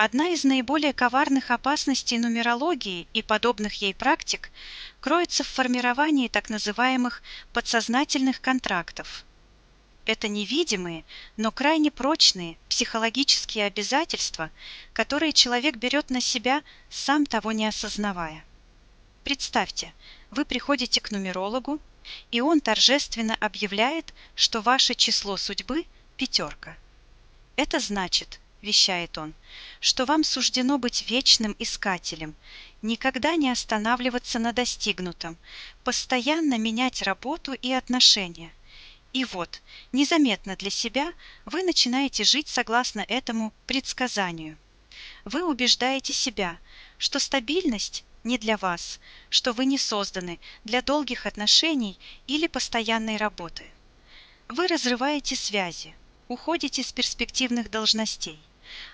Одна из наиболее коварных опасностей нумерологии и подобных ей практик кроется в формировании так называемых подсознательных контрактов. Это невидимые, но крайне прочные психологические обязательства, которые человек берет на себя, сам того не осознавая. Представьте, вы приходите к нумерологу, и он торжественно объявляет, что ваше число судьбы – 5. Это значит, вещает он, что вам суждено быть вечным искателем, никогда не останавливаться на достигнутом, постоянно менять работу и отношения. И вот, незаметно для себя, вы начинаете жить согласно этому предсказанию. Вы убеждаете себя, что стабильность не для вас, что вы не созданы для долгих отношений или постоянной работы. Вы разрываете связи, уходите с перспективных должностей,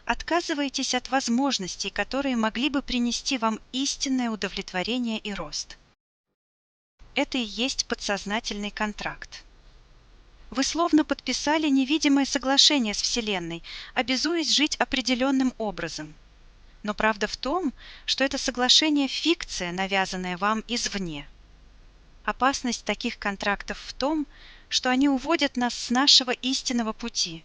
отказываетесь от возможностей, которые могли бы принести вам истинное удовлетворение и рост. Это и есть подсознательный контракт. Вы словно подписали невидимое соглашение с Вселенной, обязуясь жить определенным образом. Но правда в том, что это соглашение – фикция, навязанная вам извне. Опасность таких контрактов в том, что они уводят нас с нашего истинного пути.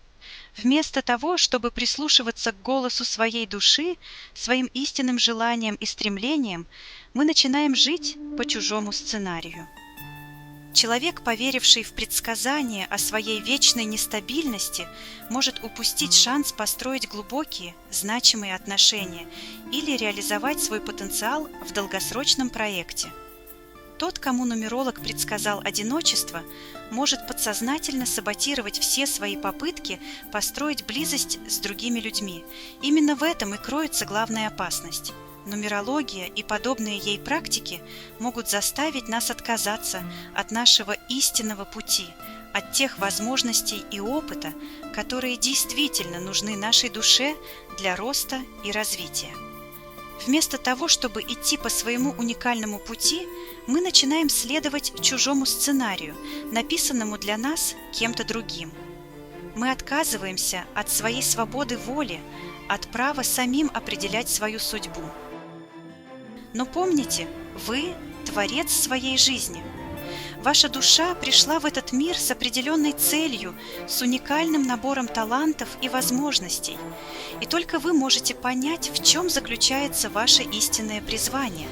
Вместо того, чтобы прислушиваться к голосу своей души, своим истинным желаниям и стремлениям, мы начинаем жить по чужому сценарию. Человек, поверивший в предсказания о своей вечной нестабильности, может упустить шанс построить глубокие, значимые отношения или реализовать свой потенциал в долгосрочном проекте. Тот, кому нумеролог предсказал одиночество, может подсознательно саботировать все свои попытки построить близость с другими людьми. Именно в этом и кроется главная опасность. Нумерология и подобные ей практики могут заставить нас отказаться от нашего истинного пути, от тех возможностей и опыта, которые действительно нужны нашей душе для роста и развития. Вместо того, чтобы идти по своему уникальному пути, мы начинаем следовать чужому сценарию, написанному для нас кем-то другим. Мы отказываемся от своей свободы воли, от права самим определять свою судьбу. Но помните, вы – творец своей жизни. Ваша душа пришла в этот мир с определенной целью, с уникальным набором талантов и возможностей. И только вы можете понять, в чем заключается ваше истинное призвание.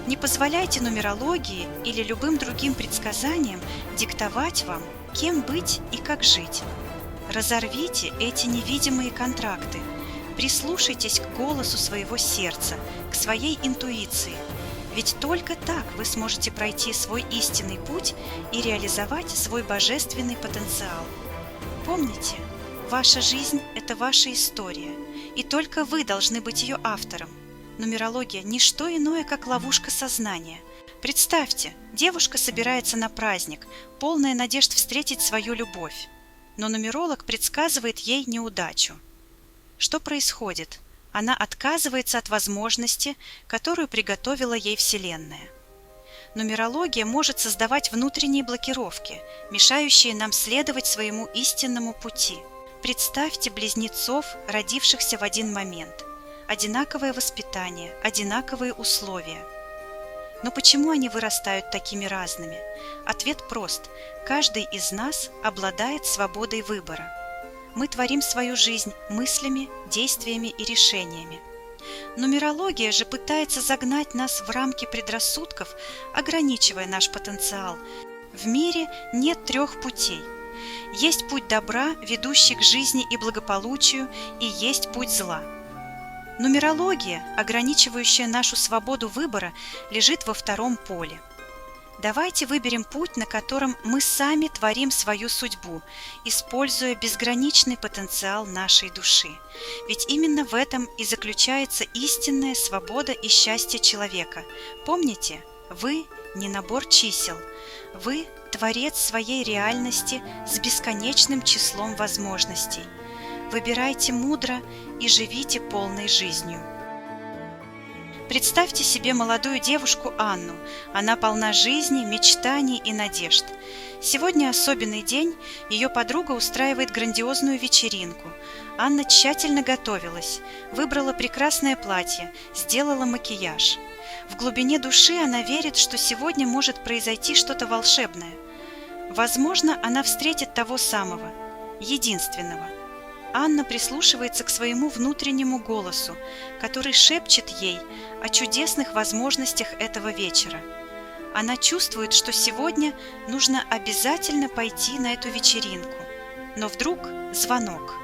Не позволяйте нумерологии или любым другим предсказаниям диктовать вам, кем быть и как жить. Разорвите эти невидимые контракты. Прислушайтесь к голосу своего сердца, к своей интуиции. Ведь только так вы сможете пройти свой истинный путь и реализовать свой божественный потенциал. Помните, ваша жизнь – это ваша история, и только вы должны быть ее автором. Нумерология – не что иное, как ловушка сознания. Представьте, девушка собирается на праздник, полная надежд встретить свою любовь. Но нумеролог предсказывает ей неудачу. Что происходит? Она отказывается от возможности, которую приготовила ей Вселенная. Нумерология может создавать внутренние блокировки, мешающие нам следовать своему истинному пути. Представьте близнецов, родившихся в один момент. Одинаковое воспитание, одинаковые условия. Но почему они вырастают такими разными? Ответ прост. Каждый из нас обладает свободой выбора. Мы творим свою жизнь мыслями, действиями и решениями. Нумерология же пытается загнать нас в рамки предрассудков, ограничивая наш потенциал. В мире нет 3 путей. Есть путь добра, ведущий к жизни и благополучию, и есть путь зла. Нумерология, ограничивающая нашу свободу выбора, лежит во 2 поле. Давайте выберем путь, на котором мы сами творим свою судьбу, используя безграничный потенциал нашей души. Ведь именно в этом и заключается истинная свобода и счастье человека. Помните, вы не набор чисел, вы творец своей реальности с бесконечным числом возможностей. Выбирайте мудро и живите полной жизнью. Представьте себе молодую девушку Анну. Она полна жизни, мечтаний и надежд. Сегодня особенный день, ее подруга устраивает грандиозную вечеринку. Анна тщательно готовилась, выбрала прекрасное платье, сделала макияж. В глубине души она верит, что сегодня может произойти что-то волшебное. Возможно, она встретит того самого, единственного. Анна прислушивается к своему внутреннему голосу, который шепчет ей о чудесных возможностях этого вечера. Она чувствует, что сегодня нужно обязательно пойти на эту вечеринку. Но вдруг звонок.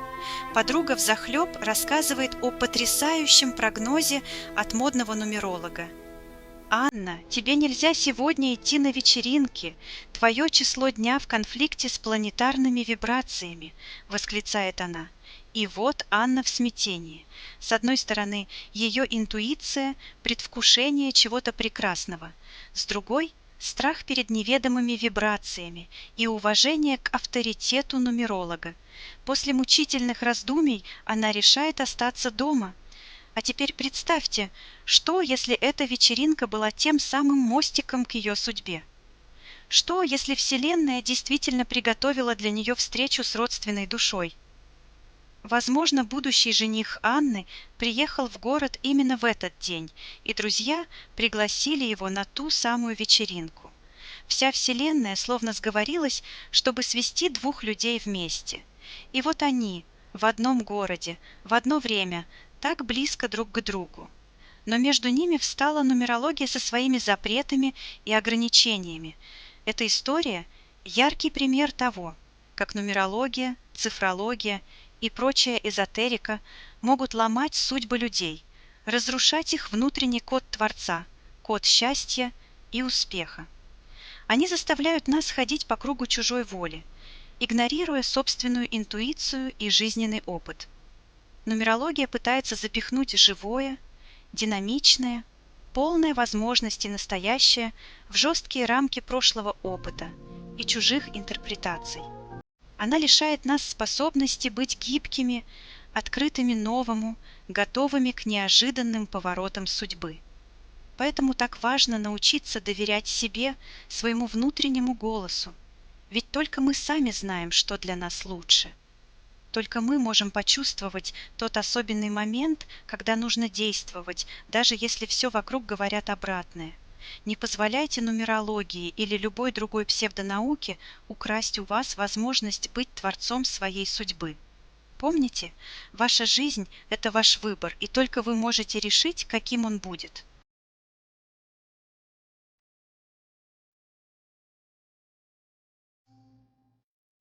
Подруга взахлеб рассказывает о потрясающем прогнозе от модного нумеролога. «Анна, тебе нельзя сегодня идти на вечеринки. Твое число дня в конфликте с планетарными вибрациями», — восклицает она. И вот Анна в смятении. С одной стороны, ее интуиция, предвкушение чего-то прекрасного. С другой — страх перед неведомыми вибрациями и уважение к авторитету нумеролога. После мучительных раздумий она решает остаться дома. А теперь представьте, что, если эта вечеринка была тем самым мостиком к ее судьбе? Что, если Вселенная действительно приготовила для нее встречу с родственной душой? Возможно, будущий жених Анны приехал в город именно в этот день, и друзья пригласили его на ту самую вечеринку. Вся Вселенная словно сговорилась, чтобы свести двух людей вместе. И вот они в одном городе, в одно время, так близко друг к другу. Но между ними встала нумерология со своими запретами и ограничениями. Эта история – яркий пример того, как нумерология, цифрология и прочая эзотерика могут ломать судьбы людей, разрушать их внутренний код Творца, код счастья и успеха. Они заставляют нас ходить по кругу чужой воли, игнорируя собственную интуицию и жизненный опыт. Нумерология пытается запихнуть живое, динамичное, полное возможностей настоящее в жесткие рамки прошлого опыта и чужих интерпретаций. Она лишает нас способности быть гибкими, открытыми новому, готовыми к неожиданным поворотам судьбы. Поэтому так важно научиться доверять себе, своему внутреннему голосу. Ведь только мы сами знаем, что для нас лучше. Только мы можем почувствовать тот особенный момент, когда нужно действовать, даже если все вокруг говорят обратное. Не позволяйте нумерологии или любой другой псевдонауке украсть у вас возможность быть творцом своей судьбы. Помните, ваша жизнь – это ваш выбор, и только вы можете решить, каким он будет.